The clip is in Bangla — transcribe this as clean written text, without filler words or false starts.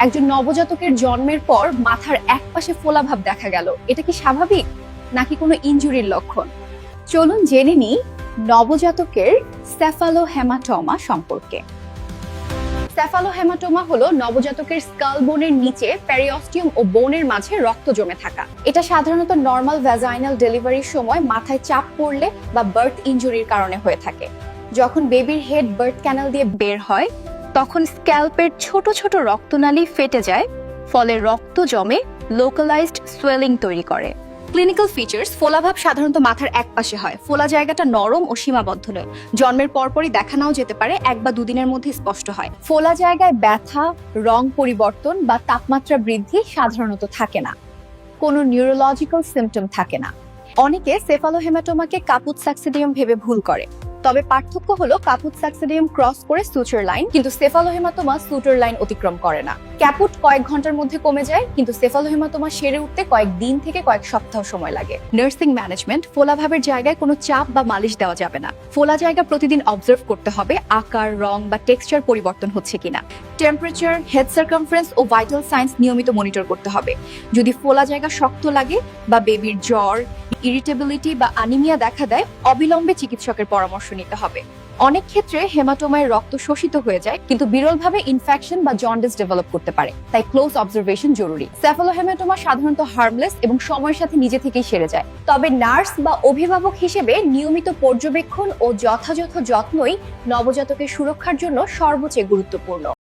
একজন নবজাতকের জন্মের পর মাথার একপাশে ফোলাভাব দেখা গেল, এটা কি স্বাভাবিক নাকি কোনো ইনজুরির লক্ষণ? চলুন জেনে নিই নবজাতকের সেফালোহেমাটোমা সম্পর্কে। সেফালোহেমাটোমা হলো নবজাতকের স্কাল বোনের নিচে পেরিঅস্টিয়াম ও বোনের মাঝে রক্ত জমে থাকা। এটা সাধারণত নর্মাল ভ্যাজাইনাল ডেলিভারির সময় মাথায় চাপ পড়লে বা বার্থ ইনজুরির কারণে হয়ে থাকে। যখন বেবির হেড বার্থ ক্যানাল দিয়ে বের হয় তখন স্ক্যাল্পের ছোট ছোট রক্তনালী ফেটে যায়, ফলে রক্ত জমে লোকালাইজড সোয়েলিং তৈরি করে। ক্লিনিক্যাল ফিচার্স: ফোলাভাব সাধারণত মাথার একপাশে হয়। ফোলা জায়গাটা নরম ও সীমাবদ্ধ নয়। জন্মের পরপরই দেখা নাও যেতে পারে, 1 বা 2 দিনের মধ্যে স্পষ্ট হয়। ফোলা জায়গায় ব্যথা, রং পরিবর্তন বা তাপমাত্রা বৃদ্ধি সাধারণত থাকে না। কোনো নিউরোলজিক্যাল সিমটম থাকে না। অনেকে সেফালোহেমাটোমাকে কাপুত সাকসিডিয়াম ভেবে ভুল করে, তবে পার্থক্য হলো কাপুত সাকসিডিয়াম ক্রস করে সুচার লাইন, কিন্তু সেফালোহেমাটোমা সুচার লাইন অতিক্রম করে না। ক্যাপুট কয়েক ঘন্টার মধ্যে কমে যায়, কিন্তু সেফালোহেমাটোমা সেরে উঠতে কয়েক দিন থেকে কয়েক সপ্তাহ সময় লাগে। নার্সিং ম্যানেজমেন্ট: ফোলাভাবের জায়গায় কোনো চাপ বা মালিশ দেওয়া যাবে না। ফোলা জায়গা প্রতিদিন অবজার্ভ করতে হবে, আকার, রং বা টেক্সচার পরিবর্তন হচ্ছে কিনা। টেম্পারেচার, হেড সার্কামফারেন্স ও ভাইটাল সাইন্স নিয়মিত মনিটর করতে হবে। যদি ফোলা জায়গা শক্ত লাগে বা বেবির জ্বর, ইরিটেবিলিটি বা আনিমিয়া দেখা দেয়, অবিলম্বে চিকিৎসকের পরামর্শ নিতে হবে। অনেক ক্ষেত্রে হেমাটোমায় রক্ত শোষিত হয়ে যায়, কিন্তু বিরলভাবে ইনফেকশন বা জন্ডিস ডেভেলপ করতে পারে, তাই ক্লোজ অবজারভেশন জরুরি। সেফালোহেমাটোমা সাধারণত হার্মলেস এবং সময়ের সাথে নিজে থেকেই সেরে যায়, তবে নার্স বা অভিভাবক হিসেবে নিয়মিত পর্যবেক্ষণ ও যথাযথ যত্নই নবজাতকের সুরক্ষার জন্য সর্বোচ্চ গুরুত্বপূর্ণ।